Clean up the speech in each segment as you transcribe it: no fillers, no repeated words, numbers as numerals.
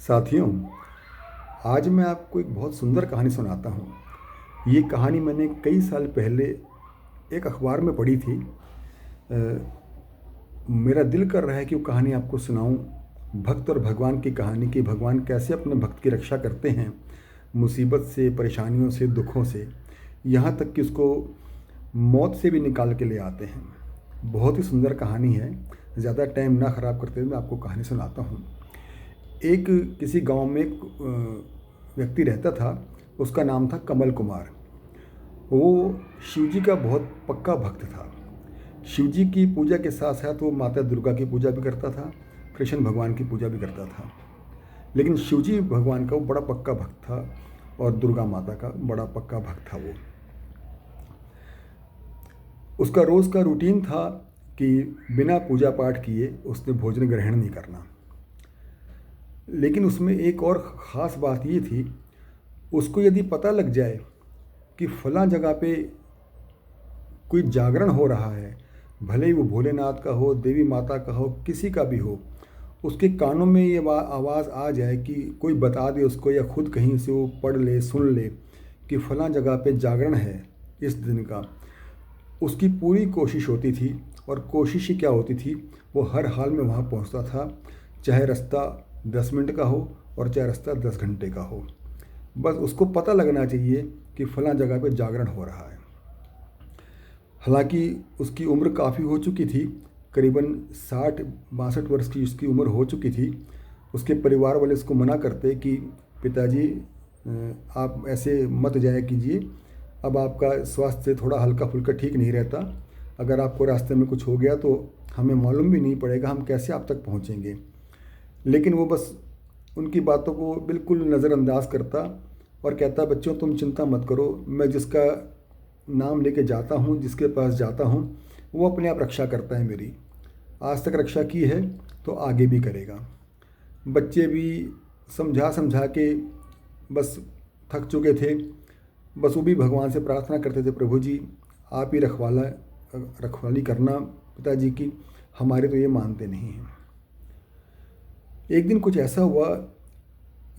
साथियों, आज मैं आपको एक बहुत सुंदर कहानी सुनाता हूँ। ये कहानी मैंने कई साल पहले एक अखबार में पढ़ी थी। मेरा दिल कर रहा है कि वो कहानी आपको सुनाऊँ। भक्त और भगवान की कहानी कि भगवान कैसे अपने भक्त की रक्षा करते हैं, मुसीबत से, परेशानियों से, दुखों से, यहाँ तक कि उसको मौत से भी निकाल के ले आते हैं। बहुत ही सुंदर कहानी है। ज़्यादा टाइम ना ख़राब करते हुए मैं आपको कहानी सुनाता हूँ। एक किसी गांव में एक व्यक्ति रहता था। उसका नाम था कमल कुमार। वो शिव जी का बहुत पक्का भक्त था। शिव जी की पूजा के साथ साथ वो माता दुर्गा की पूजा भी करता था, कृष्ण भगवान की पूजा भी करता था। लेकिन शिव जी भगवान का वो बड़ा पक्का भक्त था और दुर्गा माता का बड़ा पक्का भक्त था वो। उसका रोज़ का रूटीन था कि बिना पूजा पाठ किए उसने भोजन ग्रहण नहीं करना। लेकिन उसमें एक और ख़ास बात ये थी, उसको यदि पता लग जाए कि फलां जगह पे कोई जागरण हो रहा है, भले ही वो भोलेनाथ का हो, देवी माता का हो, किसी का भी हो, उसके कानों में ये आवाज़ आ जाए कि कोई बता दे उसको या खुद कहीं से वो पढ़ ले, सुन ले कि फलां जगह पे जागरण है इस दिन का। उसकी पूरी कोशिश होती थी, और कोशिश ही क्या होती थी, वो हर हाल में वहाँ पहुँचता था, चाहे रास्ता 10 मिनट का हो और चाहे रास्ता 10 घंटे का हो। बस उसको पता लगना चाहिए कि फलां जगह पे जागरण हो रहा है। हालांकि उसकी उम्र काफ़ी हो चुकी थी, करीबन 60-62 वर्ष की उसकी उम्र हो चुकी थी। उसके परिवार वाले उसको मना करते कि पिताजी, आप ऐसे मत जाया कीजिए, अब आपका स्वास्थ्य थोड़ा हल्का फुल्का ठीक नहीं रहता, अगर आपको रास्ते में कुछ हो गया तो हमें मालूम भी नहीं पड़ेगा, हम कैसे आप तक पहुंचेंगे। लेकिन वो बस उनकी बातों को बिल्कुल नज़रअंदाज करता और कहता, बच्चों तुम चिंता मत करो, मैं जिसका नाम लेके जाता हूँ, जिसके पास जाता हूँ, वो अपने आप रक्षा करता है मेरी। आज तक रक्षा की है तो आगे भी करेगा। बच्चे भी समझा समझा के बस थक चुके थे। बस वो भी भगवान से प्रार्थना करते थे, प्रभु जी आप ही रखवाली करना पिताजी की, हमारे तो ये मानते नहीं हैं। एक दिन कुछ ऐसा हुआ,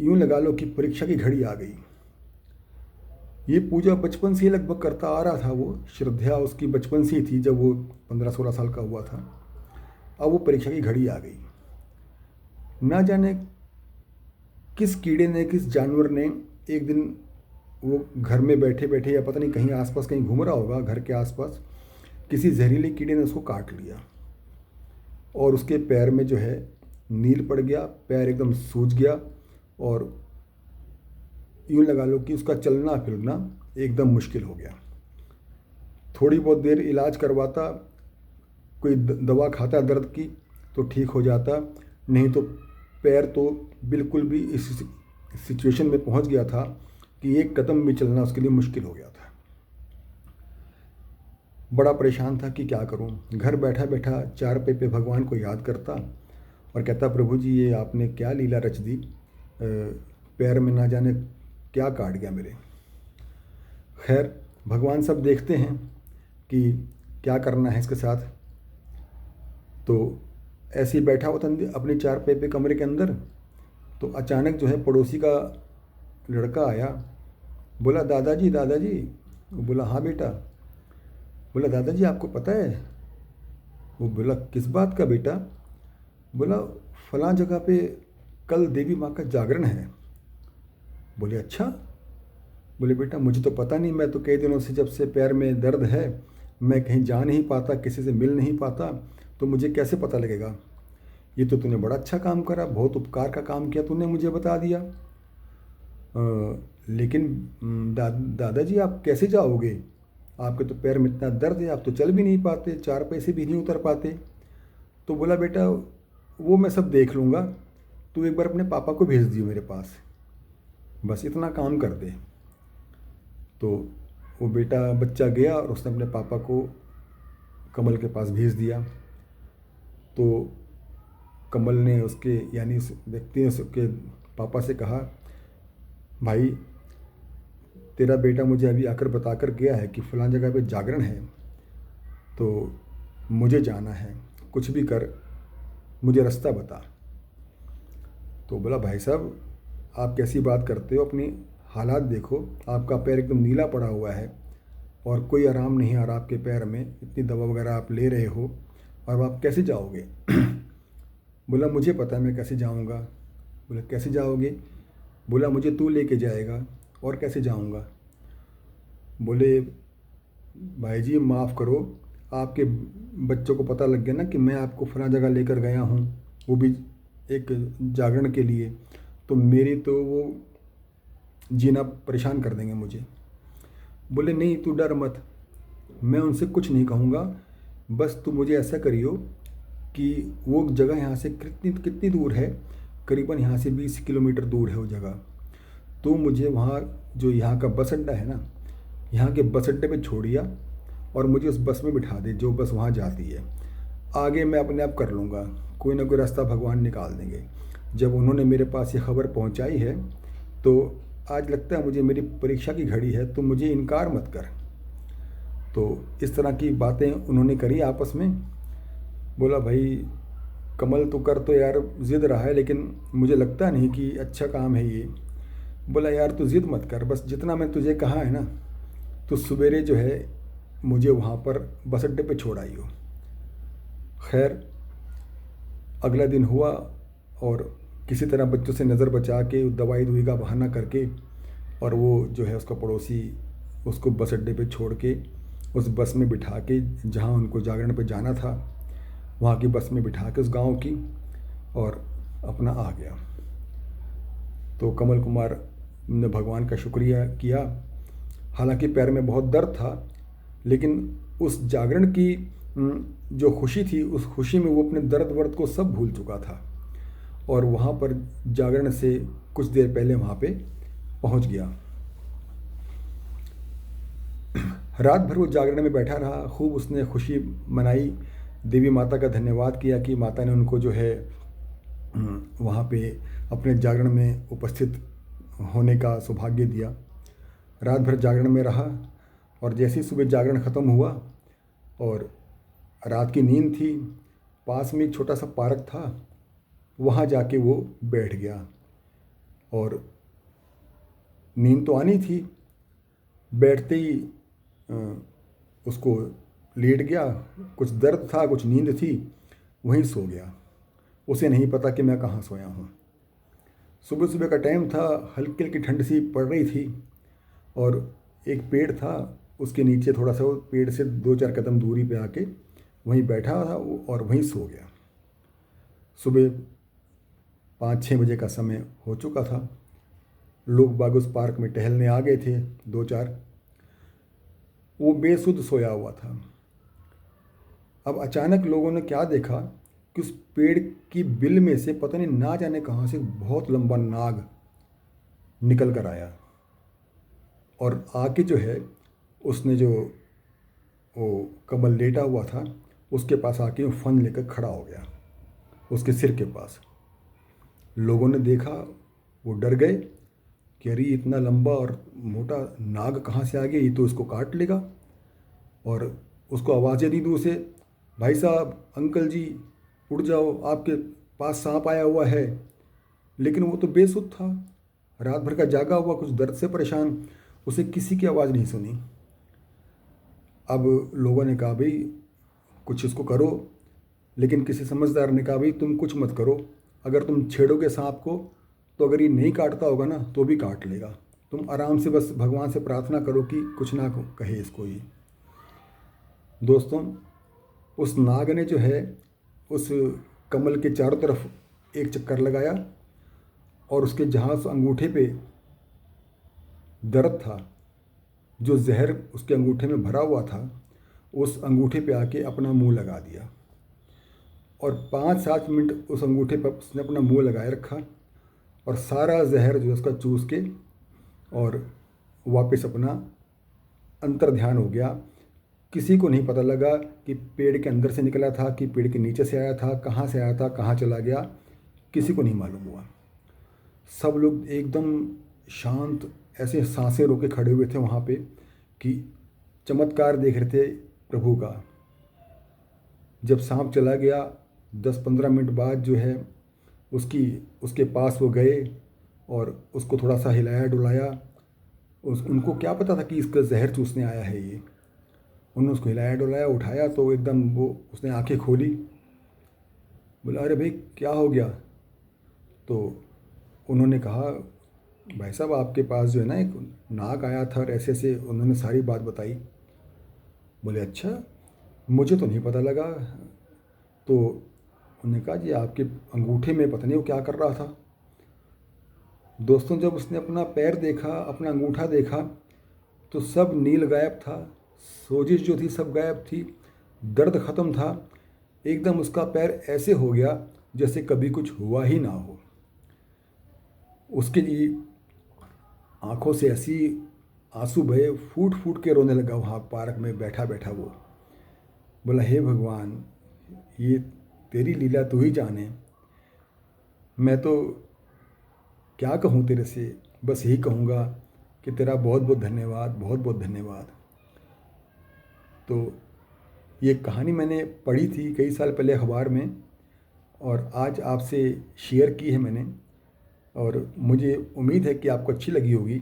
यूँ लगा लो कि परीक्षा की घड़ी आ गई। ये पूजा बचपन से ही लगभग करता आ रहा था, वो श्रद्धा उसकी बचपन से ही थी जब वो 15-16 साल का हुआ था। अब वो परीक्षा की घड़ी आ गई। ना जाने किस कीड़े ने, किस जानवर ने, एक दिन वो घर में बैठे बैठे या पता नहीं कहीं आसपास कहीं घूम रहा होगा घर के आसपास, किसी जहरीले कीड़े ने उसको काट लिया और उसके पैर में जो है नील पड़ गया, पैर एकदम सूज गया और यूँ लगा लो कि उसका चलना फिरना एकदम मुश्किल हो गया। थोड़ी बहुत देर इलाज करवाता, कोई दवा खाता दर्द की तो ठीक हो जाता, नहीं तो पैर तो बिल्कुल भी इस सिचुएशन में पहुंच गया था कि एक कदम भी चलना उसके लिए मुश्किल हो गया था। बड़ा परेशान था कि क्या करूं। घर बैठा बैठा चारपाई पे भगवान को याद करता और कहता, प्रभु जी ये आपने क्या लीला रच दी, पैर में ना जाने क्या काट गया मेरे। खैर भगवान सब देखते हैं कि क्या करना है इसके साथ। तो ऐसे ही बैठा हुआ था अपनी चारपाई पे कमरे के अंदर, तो अचानक जो है पड़ोसी का लड़का आया, बोला दादाजी दादाजी। वो बोला हाँ बेटा। बोला दादाजी आपको पता है। वो बोला किस बात का बेटा। बोला फलां जगह पे कल देवी माँ का जागरण है। बोले अच्छा। बोले बेटा मुझे तो पता नहीं, मैं तो कई दिनों से, जब से पैर में दर्द है, मैं कहीं जा नहीं पाता, किसी से मिल नहीं पाता, तो मुझे कैसे पता लगेगा। ये तो तूने बड़ा अच्छा काम करा, बहुत उपकार का काम किया, तूने मुझे बता दिया। लेकिन दादाजी आप कैसे जाओगे, आपके तो पैर में इतना दर्द है, आप तो चल भी नहीं पाते, 4 पैसे भी नहीं उतर पाते। तो बोला बेटा वो मैं सब देख लूँगा, तू एक बार अपने पापा को भेज दियो मेरे पास, बस इतना काम कर दे। तो वो बच्चा गया और उसने अपने पापा को कमल के पास भेज दिया। तो कमल ने उसके, यानी उस व्यक्ति ने उसके पापा से कहा, भाई तेरा बेटा मुझे अभी आकर बता कर गया है कि फलां जगह पे जागरण है, तो मुझे जाना है, कुछ भी कर, मुझे रास्ता बता। तो बोला, भाई साहब आप कैसी बात करते हो, अपनी हालात देखो, आपका पैर एकदम नीला पड़ा हुआ है और कोई आराम नहीं आ रहा आपके पैर में, इतनी दवा वगैरह आप ले रहे हो और आप कैसे जाओगे? बोला, मुझे पता है मैं कैसे जाऊंगा। बोला, कैसे जाओगे? बोला, मुझे तू लेके जाएगा, और कैसे जाऊंगा? बोले, भाई जी माफ़ करो, आपके बच्चों को पता लग गया ना कि मैं आपको फलां जगह लेकर गया हूँ, वो भी एक जागरण के लिए, तो मेरी तो वो जीना परेशान कर देंगे मुझे। बोले, नहीं तू डर मत, मैं उनसे कुछ नहीं कहूँगा, बस तू मुझे ऐसा करियो कि वो जगह यहाँ से कितनी कितनी दूर है, करीबन यहाँ से 20 किलोमीटर दूर है वो जगह, तो मुझे वहाँ जो यहाँ का बस अड्डा है ना, यहाँ के बस अड्डे पे छोड़िया और मुझे उस बस में बिठा दे जो बस वहाँ जाती है, आगे मैं अपने आप कर लूँगा, कोई ना कोई रास्ता भगवान निकाल देंगे। जब उन्होंने मेरे पास ये खबर पहुँचाई है तो आज लगता है मुझे मेरी परीक्षा की घड़ी है, तो मुझे इनकार मत कर। तो इस तरह की बातें उन्होंने करी आपस में। बोला, भाई कमल तो कर तो यार ज़िद रहा है, लेकिन मुझे लगता नहीं कि अच्छा काम है ये। बोला, यार तू ज़िद मत कर, बस जितना मैं तुझे कहा है ना, तो सवेरे जो है मुझे वहाँ पर बस अड्डे पे छोड़ आई हो। खैर अगला दिन हुआ और किसी तरह बच्चों से नज़र बचा के दवाई दुई का बहाना करके, और वो जो है उसका पड़ोसी उसको बस अड्डे पे छोड़ के उस बस में बिठा के जहाँ उनको जागरण पे जाना था वहाँ की बस में बिठा के उस गांव की, और अपना आ गया। तो कमल कुमार ने भगवान का शुक्रिया किया। हालांकि पैर में बहुत दर्द था, लेकिन उस जागरण की जो खुशी थी, उस खुशी में वो अपने दर्द वर्द को सब भूल चुका था और वहाँ पर जागरण से कुछ देर पहले वहाँ पे पहुँच गया। रात भर वो जागरण में बैठा रहा, खूब उसने खुशी मनाई, देवी माता का धन्यवाद किया कि माता ने उनको जो है वहाँ पे अपने जागरण में उपस्थित होने का सौभाग्य दिया। रात भर जागरण में रहा और जैसे ही सुबह जागरण ख़त्म हुआ और रात की नींद थी, पास में एक छोटा सा पार्क था, वहाँ जाके वो बैठ गया और नींद तो आनी थी। बैठते ही उसको लेट गया, कुछ दर्द था कुछ नींद थी, वहीं सो गया। उसे नहीं पता कि मैं कहाँ सोया हूँ। सुबह सुबह का टाइम था, हल्की हल्की ठंड सी पड़ रही थी और एक पेड़ था, उसके नीचे थोड़ा सा वो पेड़ से 2-4 कदम दूरी पे आके वहीं बैठा था और वहीं सो गया। सुबह 5-6 बजे का समय हो चुका था। लोग बाग उस पार्क में टहलने आ गए थे 2-4। वो बेसुध सोया हुआ था। अब अचानक लोगों ने क्या देखा कि उस पेड़ की बिल में से पता नहीं ना जाने कहाँ से बहुत लंबा नाग निकल कर आया और आके जो है उसने जो वो कमल लेटा हुआ था उसके पास आके वो फन लेकर खड़ा हो गया उसके सिर के पास। लोगों ने देखा, वो डर गए कि अरे इतना लंबा और मोटा नाग कहाँ से आ गया, ये तो इसको काट लेगा। और उसको आवाज़ें दी दूर से, भाई साहब, अंकल जी, उठ जाओ, आपके पास सांप आया हुआ है। लेकिन वो तो बेसुध था, रात भर का जागा हुआ, कुछ दर्द से परेशान, उसे किसी की आवाज़ नहीं सुनी। अब लोगों ने कहा, भाई कुछ इसको करो, लेकिन किसी समझदार ने कहा, भाई तुम कुछ मत करो, अगर तुम छेड़ोगे सांप को तो अगर ये नहीं काटता होगा ना तो भी काट लेगा, तुम आराम से बस भगवान से प्रार्थना करो कि कुछ ना कहे इसको ये। दोस्तों, उस नाग ने जो है उस कमल के चारों तरफ एक चक्कर लगाया और उसके जहाँ उस अंगूठे पे दर्द था, जो जहर उसके अंगूठे में भरा हुआ था, उस अंगूठे पे आके अपना मुंह लगा दिया और 5-7 मिनट उस अंगूठे पर उसने अपना मुंह लगाए रखा और सारा जहर जो उसका चूस के और वापस अपना अंतर ध्यान हो गया। किसी को नहीं पता लगा कि पेड़ के अंदर से निकला था कि पेड़ के नीचे से आया था, कहाँ से आया था, कहाँ चला गया, किसी को नहीं मालूम हुआ। सब लोग एकदम शांत ऐसे सांसें रोके खड़े हुए थे वहाँ पे कि चमत्कार देख रहे थे प्रभु का। जब सांप चला गया 10-15 मिनट बाद जो है उसकी उसके पास वो गए और उसको थोड़ा सा हिलाया डुलाया। उनको क्या पता था कि इसका जहर चूसने आया है ये। उन्होंने उसको हिलाया डुलाया, उठाया तो एकदम वो उसने आंखें खोली। बोला, अरे भाई क्या हो गया? तो उन्होंने कहा, भाई साहब आपके पास जो है ना एक नाग आया था और ऐसे ऐसे उन्होंने सारी बात बताई। बोले, अच्छा, मुझे तो नहीं पता लगा। तो उन्होंने कहा, जी आपके अंगूठे में पता नहीं वो क्या कर रहा था। दोस्तों, जब उसने अपना पैर देखा, अपना अंगूठा देखा, तो सब नील गायब था। सोजिश जो थी सब गायब थी। दर्द ख़त्म था। एकदम उसका पैर ऐसे हो गया जैसे कभी कुछ हुआ ही ना हो। उसके लिए आंखों से ऐसी आंसू बहे, फूट फूट के रोने लगा वहाँ पार्क में बैठा बैठा वो। बोला, हे भगवान, ये तेरी लीला तू ही जाने। मैं तो क्या कहूँ तेरे से, बस यही कहूँगा कि तेरा बहुत बहुत धन्यवाद, बहुत बहुत धन्यवाद। तो ये कहानी मैंने पढ़ी थी कई साल पहले अखबार में और आज आपसे शेयर की है मैंने। और मुझे उम्मीद है कि आपको अच्छी लगी होगी।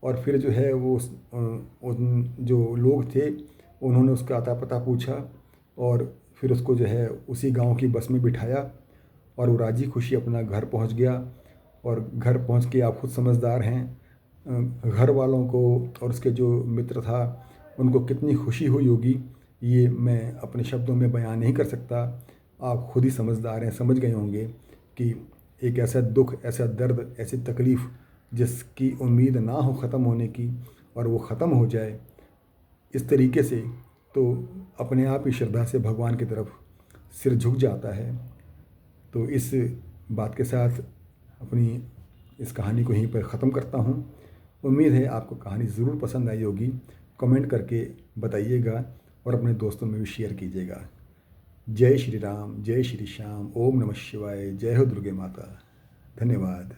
और फिर जो है वो उन जो लोग थे उन्होंने उसका अता पता पूछा और फिर उसको जो है उसी गांव की बस में बिठाया और वो राजी खुशी अपना घर पहुंच गया। और घर पहुंच के आप खुद समझदार हैं, घर वालों को और उसके जो मित्र था उनको कितनी खुशी हुई होगी, ये मैं अपने शब्दों में बयान नहीं कर सकता। आप खुद ही समझदार हैं, समझ गए होंगे कि एक ऐसा दुख, ऐसा दर्द, ऐसी तकलीफ़ जिसकी उम्मीद ना हो ख़त्म होने की और वो ख़त्म हो जाए इस तरीके से, तो अपने आप ही श्रद्धा से भगवान की तरफ सिर झुक जाता है। तो इस बात के साथ अपनी इस कहानी को यहीं पर ख़त्म करता हूँ। उम्मीद है आपको कहानी ज़रूर पसंद आई होगी। कमेंट करके बताइएगा और अपने दोस्तों में भी शेयर कीजिएगा। जय श्री राम, जय श्री श्याम, ओम नमः शिवाय, जय हो दुर्गे माता। धन्यवाद।